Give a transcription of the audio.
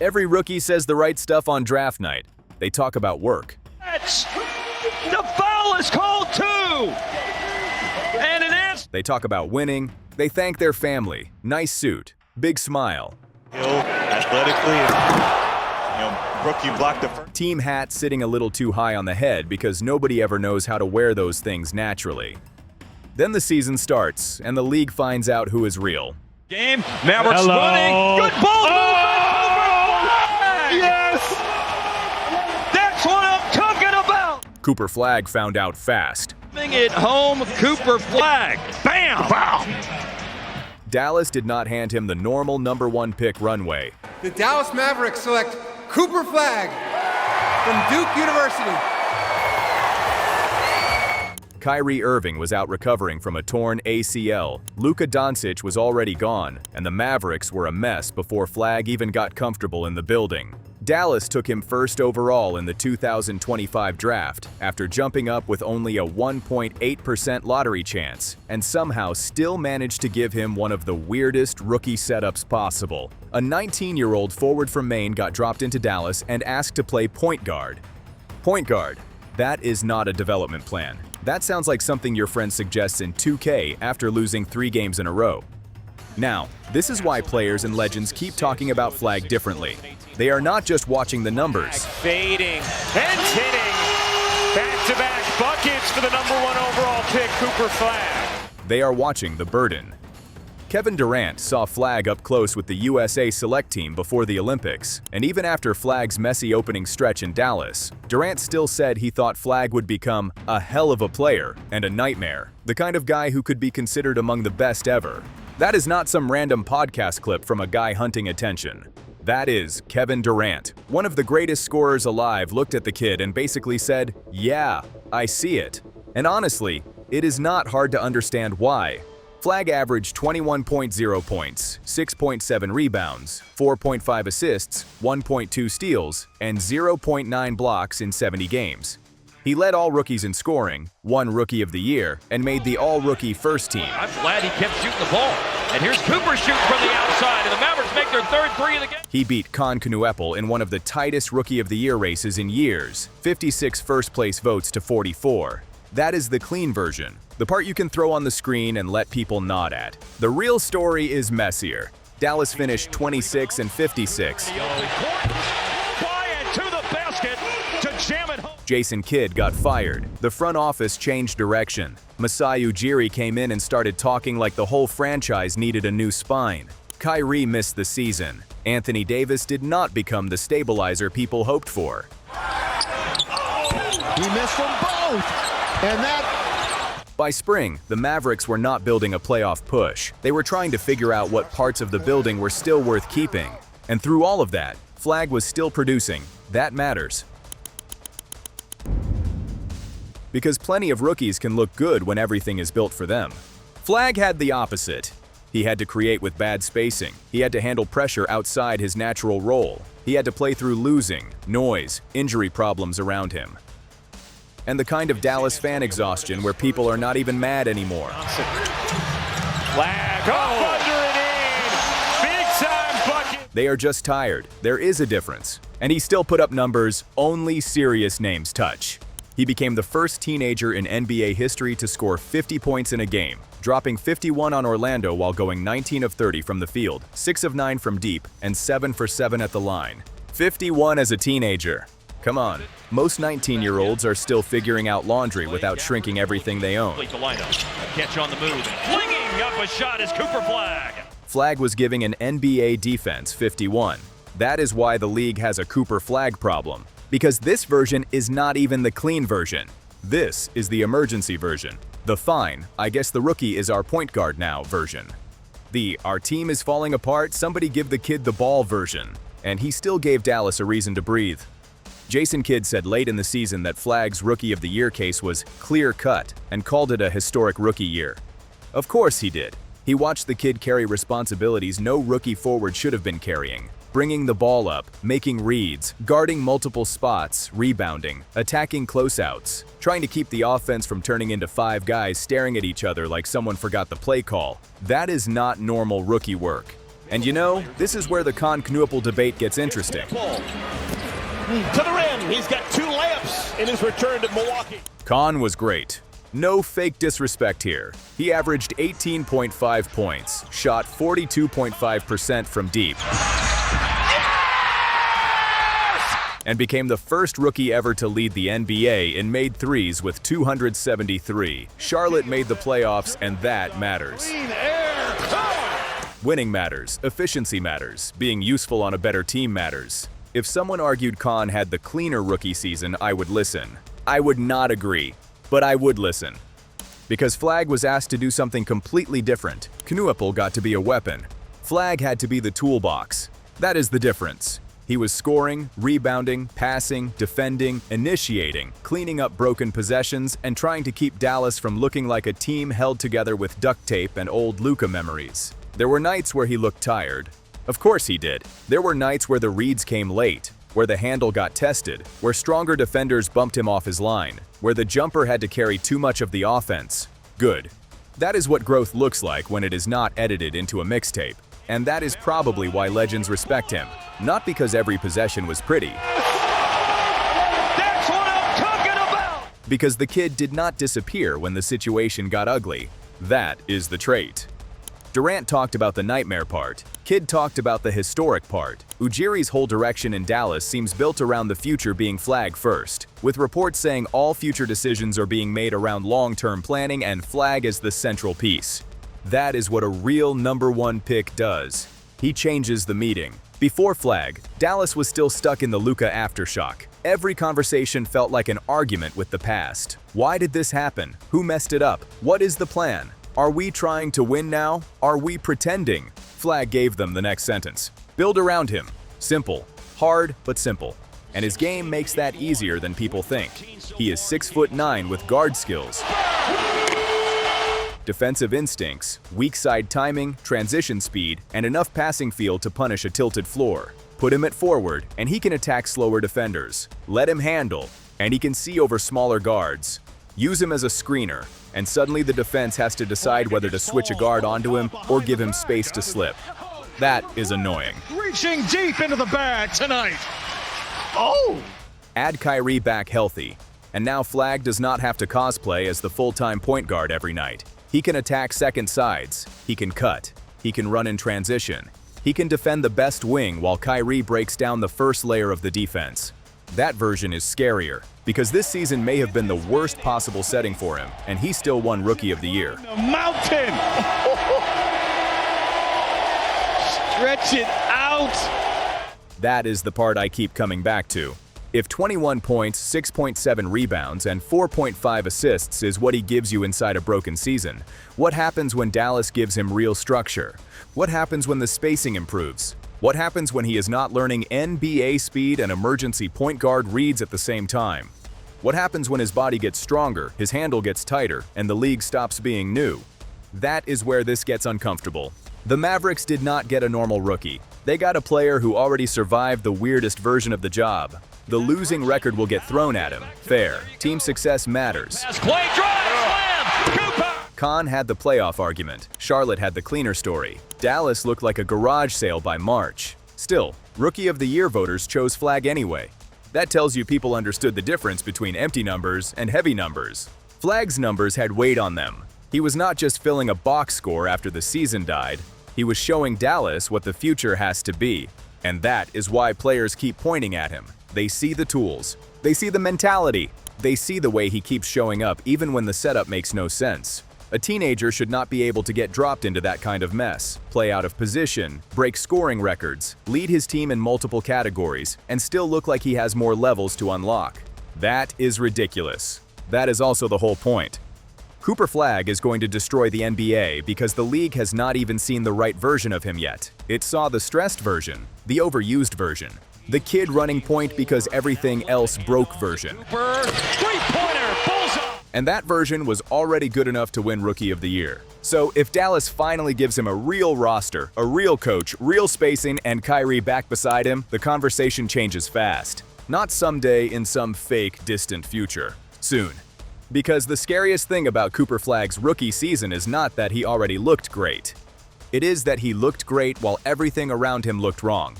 Every rookie says the right stuff on draft night. They talk about work. The foul is called too! And it is! They talk about winning. They thank their family. Nice suit. Big smile. Athletically, rookie blocked the first. Team hat sitting a little too high on the head because nobody ever knows how to wear those things naturally. Then the season starts, and the league finds out who is real. Game, Mavericks running. Good ball movement. Yes! That's what I'm talking about! Cooper Flagg found out fast. At home, Cooper Flagg. Bam! Wow! Dallas did not hand him the normal #1 pick runway. The Dallas Mavericks select Cooper Flagg from Duke University. Kyrie Irving was out recovering from a torn ACL. Luka Doncic was already gone, and the Mavericks were a mess before Flagg even got comfortable in the building. Dallas took him first overall in the 2025 draft after jumping up with only a 1.8% lottery chance, and somehow still managed to give him one of the weirdest rookie setups possible. A 19-year-old forward from Maine got dropped into Dallas and asked to play point guard. Point guard. That is not a development plan. That sounds like something your friend suggests in 2K after losing 3 games in a row. Now, this is why players and legends keep talking about Flagg differently. They are not just watching the numbers. Fading and hitting. Back-to-back buckets for the #1 overall pick, Cooper Flagg. They are watching the burden. Kevin Durant saw Flagg up close with the USA select team before the Olympics, and even after Flagg's messy opening stretch in Dallas, Durant still said he thought Flagg would become a hell of a player and a nightmare, the kind of guy who could be considered among the best ever. That is not some random podcast clip from a guy hunting attention. That is Kevin Durant, one of the greatest scorers alive, looked at the kid and basically said, "Yeah, I see it." And honestly, it is not hard to understand why. Flagg averaged 21.0 points, 6.7 rebounds, 4.5 assists, 1.2 steals, and 0.9 blocks in 70 games. He led all rookies in scoring, won Rookie of the Year, and made the All-Rookie First Team. I'm glad he kept shooting the ball. And here's Cooper shooting from the outside, and the Mavericks make their third 3 of the game. He beat Con Knueppel in one of the tightest Rookie of the Year races in years, 56 first-place votes to 44. That is the clean version, the part you can throw on the screen and let people nod at. The real story is messier. Dallas finished 26 and 56. Jason Kidd got fired. The front office changed direction. Masai Ujiri came in and started talking like the whole franchise needed a new spine. Kyrie missed the season. Anthony Davis did not become the stabilizer people hoped for. He missed them both. And that... By spring, the Mavericks were not building a playoff push. They were trying to figure out what parts of the building were still worth keeping. And through all of that, Flagg was still producing. That matters. Because plenty of rookies can look good when everything is built for them. Flagg had the opposite. He had to create with bad spacing. He had to handle pressure outside his natural role. He had to play through losing, noise, injury problems around him. And the kind of Dallas fan exhaustion where people are not even mad anymore. Flagg, under it in! Big time bucket! They are just tired. There is a difference. And he still put up numbers only serious names touch. He became the first teenager in NBA history to score 50 points in a game, dropping 51 on Orlando while going 19 of 30 from the field, 6 of 9 from deep, and 7 for 7 at the line. 51 as a teenager. Come on. Most 19-year-olds are still figuring out laundry without shrinking everything they own. Catch on the move, flinging up a shot is Cooper Flagg. Flagg was giving an NBA defense 51. That is why the league has a Cooper Flagg problem. Because this version is not even the clean version. This is the emergency version. The fine, I guess the rookie is our point guard now version. The our team is falling apart, somebody give the kid the ball version. And he still gave Dallas a reason to breathe. Jason Kidd said late in the season that Flagg's Rookie of the Year case was clear-cut and called it a historic rookie year. Of course he did. He watched the kid carry responsibilities no rookie forward should have been carrying. Bringing the ball up, making reads, guarding multiple spots, rebounding, attacking closeouts, trying to keep the offense from turning into 5 guys staring at each other like someone forgot the play call. That is not normal rookie work. And you know, this is where the Kahn-Knueppel debate gets interesting. To the rim, he's got 2 layups in his return to Milwaukee. Kahn was great. No fake disrespect here. He averaged 18.5 points, shot 42.5% from deep, and became the first rookie ever to lead the NBA in made threes with 273. Charlotte made the playoffs, and that matters. Winning matters, efficiency matters, being useful on a better team matters. If someone argued Kahn had the cleaner rookie season, I would listen. I would not agree, but I would listen. Because Flagg was asked to do something completely different. Knueppel got to be a weapon. Flagg had to be the toolbox. That is the difference. He was scoring, rebounding, passing, defending, initiating, cleaning up broken possessions, and trying to keep Dallas from looking like a team held together with duct tape and old Luka memories. There were nights where he looked tired. Of course he did. There were nights where the reads came late, where the handle got tested, where stronger defenders bumped him off his line, where the jumper had to carry too much of the offense. Good. That is what growth looks like when it is not edited into a mixtape. And that is probably why legends respect him. Not because every possession was pretty. That's what I'm talking about! Because the kid did not disappear when the situation got ugly. That is the trait. Durant talked about the nightmare part. Kidd talked about the historic part. Ujiri's whole direction in Dallas seems built around the future being Flagg first, with reports saying all future decisions are being made around long-term planning and Flagg is the central piece. That is what a real #1 pick does. He changes the meeting. Before Flagg, Dallas was still stuck in the Luka aftershock. Every conversation felt like an argument with the past. Why did this happen? Who messed it up? What is the plan? Are we trying to win now? Are we pretending? Flagg gave them the next sentence. Build around him. Simple. Hard, but simple. And his game makes that easier than people think. He is 6'9" with guard skills, defensive instincts, weak side timing, transition speed, and enough passing feel to punish a tilted floor. Put him at forward, and he can attack slower defenders. Let him handle, and he can see over smaller guards. Use him as a screener, and suddenly the defense has to decide whether to switch a guard onto him or give him space to slip. That is annoying. Reaching deep into the bag tonight. Add Kyrie back healthy, and now Flagg does not have to cosplay as the full-time point guard every night. He can attack second sides, he can cut, he can run in transition, he can defend the best wing while Kyrie breaks down the first layer of the defense. That version is scarier, because this season may have been the worst possible setting for him, and he still won Rookie of the Year. The mountain! Stretch it out! That is the part I keep coming back to. If 21 points, 6.7 rebounds, and 4.5 assists is what he gives you inside a broken season, what happens when Dallas gives him real structure? What happens when the spacing improves? What happens when he is not learning NBA speed and emergency point guard reads at the same time? What happens when his body gets stronger, his handle gets tighter, and the league stops being new? That is where this gets uncomfortable. The Mavericks did not get a normal rookie. They got a player who already survived the weirdest version of the job. The losing record will get thrown at him. Fair. Team success matters. Play, drive, slam! Cooper! Kahn had the playoff argument. Charlotte had the cleaner story. Dallas looked like a garage sale by March. Still, Rookie of the Year voters chose Flagg anyway. That tells you people understood the difference between empty numbers and heavy numbers. Flagg's numbers had weight on them. He was not just filling a box score after the season died. He was showing Dallas what the future has to be. And that is why players keep pointing at him. They see the tools. They see the mentality. They see the way he keeps showing up even when the setup makes no sense. A teenager should not be able to get dropped into that kind of mess, play out of position, break scoring records, lead his team in multiple categories, and still look like he has more levels to unlock. That is ridiculous. That is also the whole point. Cooper Flagg is going to destroy the NBA because the league has not even seen the right version of him yet. It saw the stressed version, the overused version, the kid running point because everything else broke version. Three-pointer, bullseye! And that version was already good enough to win Rookie of the Year. So if Dallas finally gives him a real roster, a real coach, real spacing, and Kyrie back beside him, the conversation changes fast. Not someday in some fake, distant future. Soon. Because the scariest thing about Cooper Flagg's rookie season is not that he already looked great. It is that he looked great while everything around him looked wrong.